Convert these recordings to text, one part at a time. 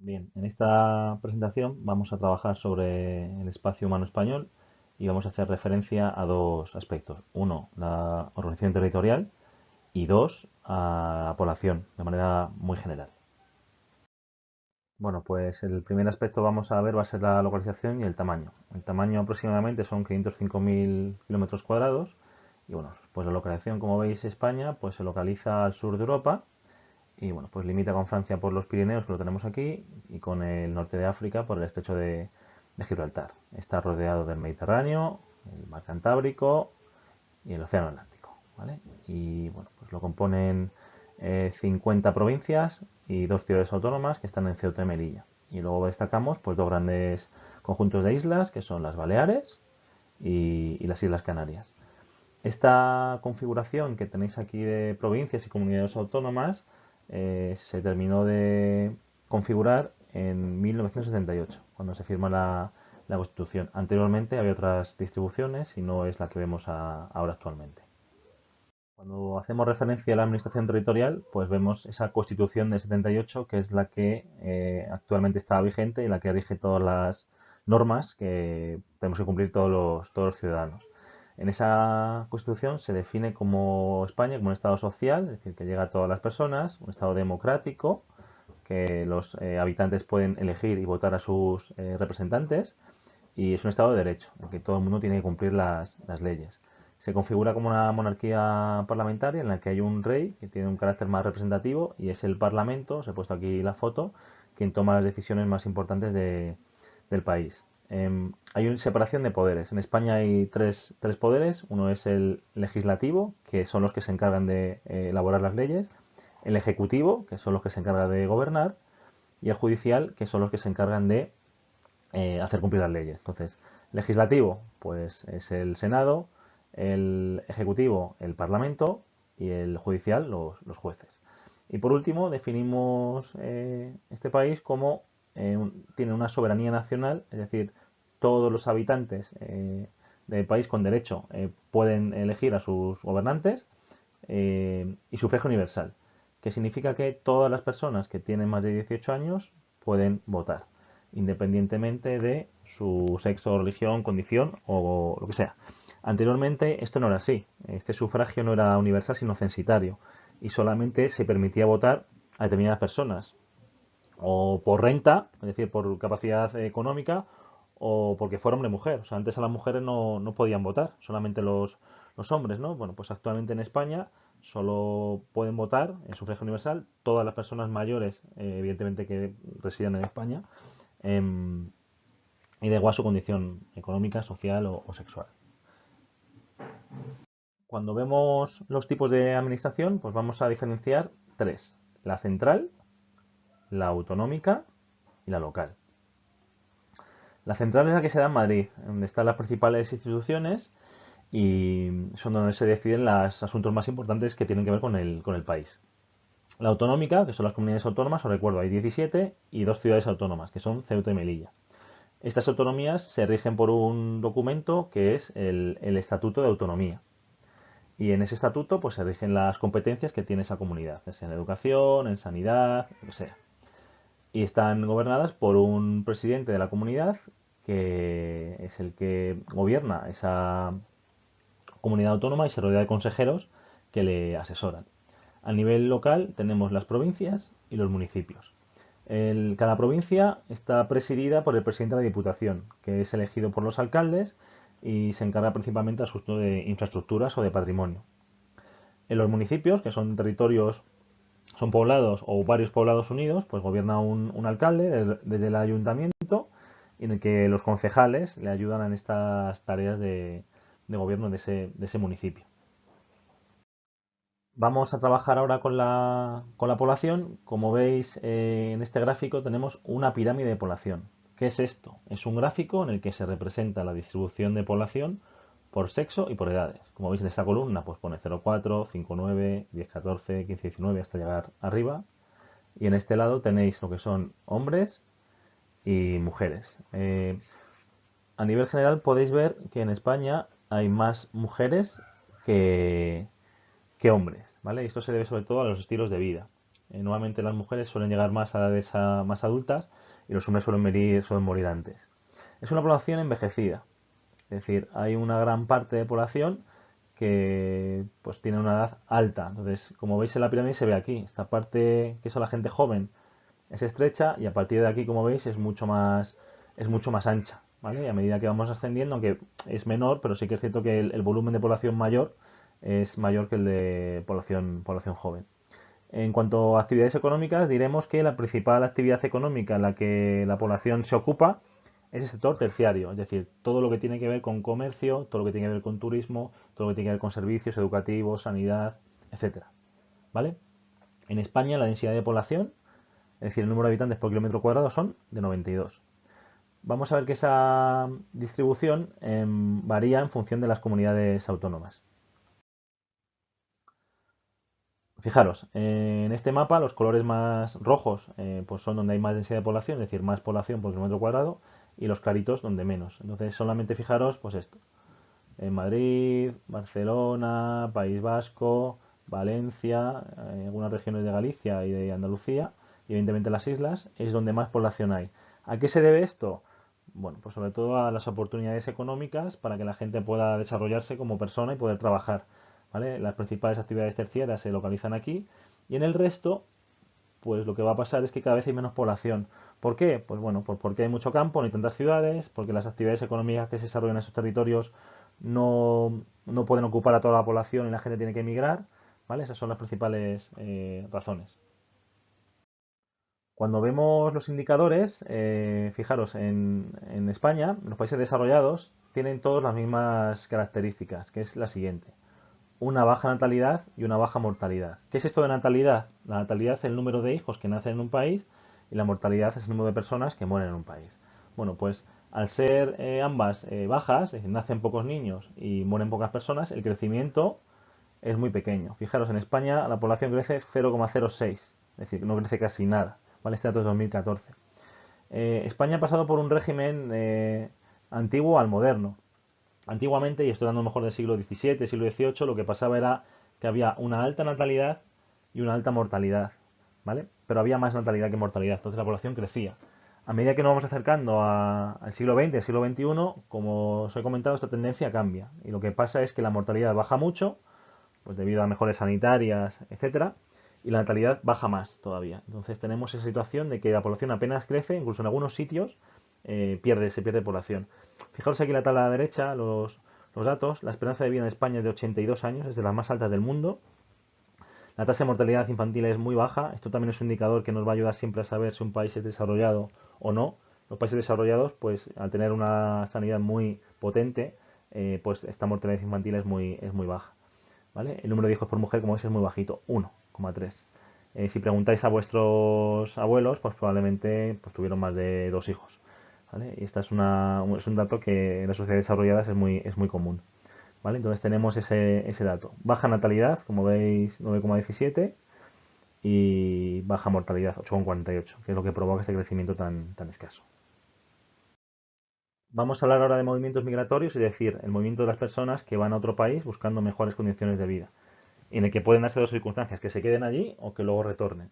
Bien, en esta presentación vamos a trabajar sobre el espacio humano español y vamos a hacer referencia a dos aspectos. Uno, la organización territorial y dos, a la población de manera muy general. Bueno, pues el primer aspecto vamos a ver va a ser la localización y el tamaño. El tamaño aproximadamente son 505.000 kilómetros cuadrados y bueno, pues la localización, como veis, España pues se localiza al sur de Europa y bueno, pues limita con Francia por los Pirineos, que lo tenemos aquí, y con el norte de África por el estrecho de Gibraltar. Está rodeado del Mediterráneo, el mar Cantábrico y el Océano Atlántico, ¿vale? Y bueno, pues lo componen 50 provincias y dos ciudades autónomas que están en Ceuta y Melilla. Y luego destacamos pues dos grandes conjuntos de islas que son las Baleares y las Islas Canarias. Esta configuración que tenéis aquí de provincias y comunidades autónomas se terminó de configurar en 1978, cuando se firma la Constitución. Anteriormente había otras distribuciones y no es la que vemos ahora actualmente. Cuando hacemos referencia a la administración territorial, pues vemos esa Constitución del 78, que es la que actualmente está vigente y la que rige todas las normas que tenemos que cumplir todos los ciudadanos. En esa Constitución se define como España como un Estado social, es decir, que llega a todas las personas, un Estado democrático, que los habitantes pueden elegir y votar a sus representantes, y es un Estado de Derecho, en que todo el mundo tiene que cumplir las leyes. Se configura como una monarquía parlamentaria en la que hay un rey que tiene un carácter más representativo y es el Parlamento, os he puesto aquí la foto, quien toma las decisiones más importantes del país. Hay una separación de poderes. En España hay tres poderes. Uno es el legislativo, que son los que se encargan de elaborar las leyes. El ejecutivo, que son los que se encargan de gobernar. Y el judicial, que son los que se encargan de hacer cumplir las leyes. Entonces, legislativo, pues es el Senado, el ejecutivo, el Parlamento y el judicial, los jueces. Y por último, definimos este país como tiene una soberanía nacional, es decir, todos los habitantes del país con derecho pueden elegir a sus gobernantes y sufragio universal, que significa que todas las personas que tienen más de 18 años pueden votar, independientemente de su sexo, religión, condición o lo que sea. Anteriormente esto no era así. Este sufragio no era universal, sino censitario. Y solamente se permitía votar a determinadas personas. O por renta, es decir, por capacidad económica, o porque fuera hombre o mujer. O sea, antes a las mujeres no podían votar, solamente los hombres, ¿no? Bueno, pues actualmente en España solo pueden votar en sufragio universal todas las personas mayores, evidentemente que residen en España, em, y da igual su condición económica, social o sexual. Cuando vemos los tipos de administración, pues vamos a diferenciar tres: la central, la autonómica y la local. La central es la que se da en Madrid, donde están las principales instituciones y son donde se deciden los asuntos más importantes que tienen que ver con el país. La autonómica, que son las comunidades autónomas, os recuerdo, hay 17 y dos ciudades autónomas, que son Ceuta y Melilla. Estas autonomías se rigen por un documento que es el Estatuto de Autonomía. Y en ese estatuto pues se rigen las competencias que tiene esa comunidad, sea en educación, en sanidad, lo que sea. Y están gobernadas por un presidente de la comunidad que es el que gobierna esa comunidad autónoma y se rodea de consejeros que le asesoran. A nivel local tenemos las provincias y los municipios. Cada provincia está presidida por el presidente de la Diputación, que es elegido por los alcaldes y se encarga principalmente de asuntos de infraestructuras o de patrimonio. En los municipios, que son territorios, son poblados o varios poblados unidos, pues gobierna un alcalde desde el ayuntamiento, en el que los concejales le ayudan en estas tareas de gobierno de ese municipio. Vamos a trabajar ahora con la población. Como veis en este gráfico tenemos una pirámide de población. ¿Qué es esto? Es un gráfico en el que se representa la distribución de población por sexo y por edades. Como veis en esta columna pues pone 0,4, 5,9, 10, 14, 15, 19 hasta llegar arriba. Y en este lado tenéis lo que son hombres y mujeres. A nivel general podéis ver que en España hay más mujeres que, que hombres, ¿vale? Y esto se debe sobre todo a los estilos de vida. Normalmente las mujeres suelen llegar más a edades más adultas y los hombres suelen morir antes. Es una población envejecida, es decir, hay una gran parte de población que pues tiene una edad alta. Entonces, como veis en la pirámide se ve aquí, esta parte que es la gente joven es estrecha y a partir de aquí, como veis, es mucho más ancha, ¿vale? Y a medida que vamos ascendiendo, aunque es menor, pero sí que es cierto que el volumen de población mayor es mayor que el de población joven. En cuanto a actividades económicas, diremos que la principal actividad económica en la que la población se ocupa es el sector terciario, es decir, todo lo que tiene que ver con comercio, todo lo que tiene que ver con turismo, todo lo que tiene que ver con servicios educativos, sanidad, etcétera. ¿Vale? En España la densidad de población, es decir, el número de habitantes por kilómetro cuadrado son de 92. Vamos a ver que esa distribución varía en función de las comunidades autónomas. Fijaros, en este mapa los colores más rojos pues son donde hay más densidad de población, es decir, más población por kilómetro cuadrado, y los claritos donde menos. Entonces solamente fijaros pues esto. En Madrid, Barcelona, País Vasco, Valencia, algunas regiones de Galicia y de Andalucía, y evidentemente las islas, es donde más población hay. ¿A qué se debe esto? Bueno, pues sobre todo a las oportunidades económicas para que la gente pueda desarrollarse como persona y poder trabajar. ¿Vale? Las principales actividades terciarias se localizan aquí y en el resto, pues lo que va a pasar es que cada vez hay menos población. ¿Por qué? Pues bueno, pues porque hay mucho campo, no hay tantas ciudades, porque las actividades económicas que se desarrollan en esos territorios no pueden ocupar a toda la población y la gente tiene que emigrar, ¿vale? Esas son las principales razones. Cuando vemos los indicadores, fijaros, en España, los países desarrollados tienen todos las mismas características, que es la siguiente. Una baja natalidad y una baja mortalidad. ¿Qué es esto de natalidad? La natalidad es el número de hijos que nacen en un país y la mortalidad es el número de personas que mueren en un país. Bueno, pues al ser ambas bajas, es decir, nacen pocos niños y mueren pocas personas, el crecimiento es muy pequeño. Fijaros, en España la población crece 0,06, es decir, no crece casi nada. ¿Vale? Este dato es 2014. España ha pasado por un régimen antiguo al moderno. Antiguamente, y estoy dando mejor del siglo XVII, siglo XVIII, lo que pasaba era que había una alta natalidad y una alta mortalidad, ¿vale? Pero había más natalidad que mortalidad, entonces la población crecía. A medida que nos vamos acercando al siglo XX, al siglo XXI, como os he comentado, esta tendencia cambia. Y lo que pasa es que la mortalidad baja mucho, pues debido a mejoras sanitarias, etcétera, y la natalidad baja más todavía. Entonces tenemos esa situación de que la población apenas crece, incluso en algunos sitios se pierde población. Fijaros aquí en la tabla a la derecha, los datos. La esperanza de vida en España es de 82 años, es de las más altas del mundo. La tasa de mortalidad infantil es muy baja. Esto también es un indicador que nos va a ayudar siempre a saber si un país es desarrollado o no. Los países desarrollados, pues al tener una sanidad muy potente, pues esta mortalidad infantil es muy baja. ¿Vale? El número de hijos por mujer, como veis, es muy bajito, 1,3. Si preguntáis a vuestros abuelos, pues probablemente pues, tuvieron más de 2 hijos. ¿Vale? Y esta es un dato que en las sociedades desarrolladas es muy común. ¿Vale? Entonces tenemos ese dato. Baja natalidad, como veis, 9,17 y baja mortalidad, 8,48, que es lo que provoca este crecimiento tan escaso. Vamos a hablar ahora de movimientos migratorios, es decir, el movimiento de las personas que van a otro país buscando mejores condiciones de vida, en el que pueden darse dos circunstancias, que se queden allí o que luego retornen.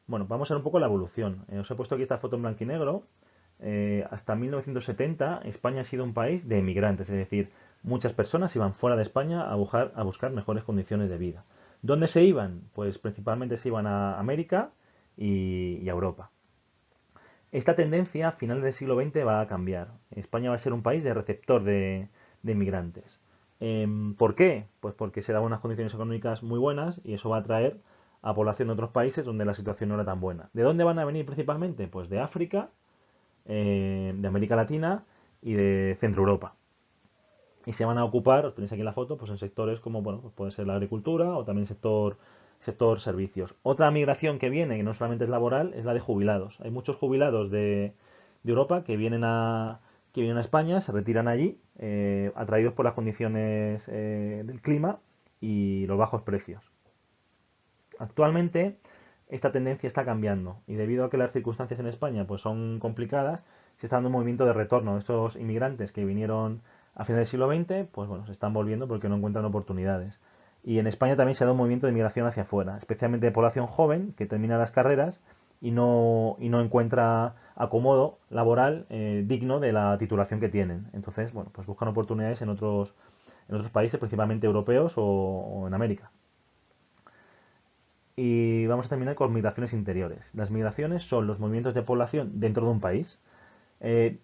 Bueno, vamos a ver un poco la evolución. Os he puesto aquí esta foto en blanco y negro. Hasta 1970 España ha sido un país de emigrantes, es decir, muchas personas iban fuera de España a buscar mejores condiciones de vida. ¿Dónde se iban? Pues principalmente se iban a América y a Europa. Esta tendencia a finales del siglo XX va a cambiar. España va a ser un país de receptor de inmigrantes. ¿Por qué? Pues porque se daban unas condiciones económicas muy buenas y eso va a atraer a población de otros países donde la situación no era tan buena. ¿De dónde van a venir principalmente? Pues de África, de América Latina y de Centro Europa. Y se van a ocupar, os tenéis aquí en la foto, pues en sectores como, bueno, pues puede ser la agricultura o también sector servicios. Otra migración que viene, que no solamente es laboral, es la de jubilados. Hay muchos jubilados de Europa que vienen a España, se retiran allí, atraídos por las condiciones del clima y los bajos precios. Actualmente esta tendencia está cambiando y debido a que las circunstancias en España pues son complicadas, se está dando un movimiento de retorno de estos inmigrantes que vinieron a finales del siglo XX, pues bueno, se están volviendo porque no encuentran oportunidades. Y en España también se da un movimiento de migración hacia afuera, especialmente de población joven que termina las carreras y no encuentra acomodo laboral digno de la titulación que tienen. Entonces, bueno, pues buscan oportunidades en otros países, principalmente europeos o en América. Y vamos a terminar con migraciones interiores. Las migraciones son los movimientos de población dentro de un país. Eh,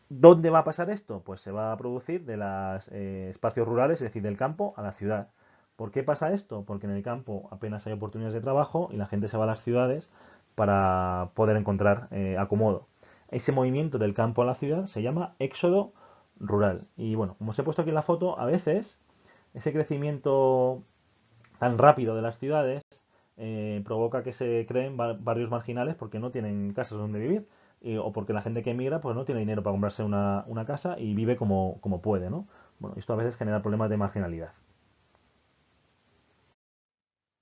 ¿Dónde va a pasar esto? Pues se va a producir de los espacios rurales, es decir, del campo a la ciudad. ¿Por qué pasa esto? Porque en el campo apenas hay oportunidades de trabajo y la gente se va a las ciudades para poder encontrar acomodo. Ese movimiento del campo a la ciudad se llama éxodo rural. Y bueno, como os he puesto aquí en la foto, a veces ese crecimiento tan rápido de las ciudades provoca que se creen barrios marginales porque no tienen casas donde vivir o porque la gente que emigra pues no tiene dinero para comprarse una casa y vive como puede, ¿no? Bueno, esto a veces genera problemas de marginalidad.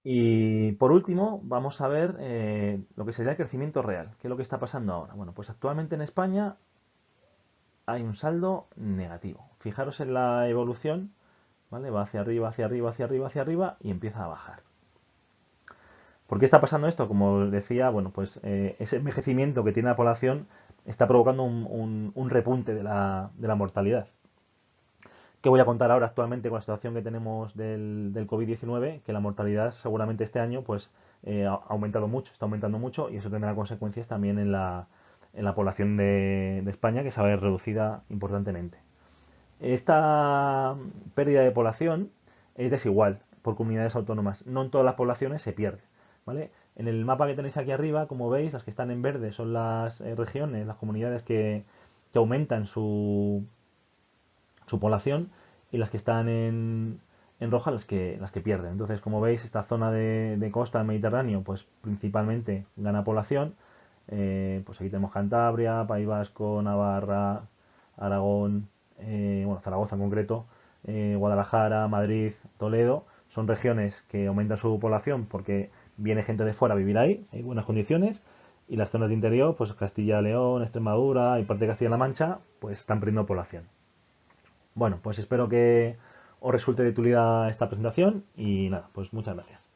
Y por último, vamos a ver lo que sería el crecimiento real. ¿Qué es lo que está pasando ahora? Bueno, pues actualmente en España hay un saldo negativo. Fijaros en la evolución, ¿vale? Va hacia arriba, hacia arriba, hacia arriba, hacia arriba y empieza a bajar. ¿Por qué está pasando esto? Como decía, bueno, pues ese envejecimiento que tiene la población está provocando un repunte de la mortalidad. ¿Qué voy a contar ahora actualmente con la situación que tenemos del COVID-19? Que la mortalidad seguramente este año pues ha aumentado mucho, está aumentando mucho y eso tendrá consecuencias también en la población de España que se va a ver reducida importantemente. Esta pérdida de población es desigual por comunidades autónomas. No en todas las poblaciones se pierde. ¿Vale? En el mapa que tenéis aquí arriba, como veis, las que están en verde son las regiones, las comunidades que aumentan su población y las que están en roja las que pierden. Entonces, como veis, esta zona de costa del Mediterráneo, pues principalmente gana población. Pues aquí tenemos Cantabria, País Vasco, Navarra, Aragón, bueno, Zaragoza en concreto, Guadalajara, Madrid, Toledo. Son regiones que aumentan su población porque viene gente de fuera a vivir ahí, hay buenas condiciones. Y las zonas de interior, pues Castilla-León, Extremadura y parte de Castilla-La Mancha, pues están perdiendo población. Bueno, pues espero que os resulte de utilidad esta presentación y nada, pues muchas gracias.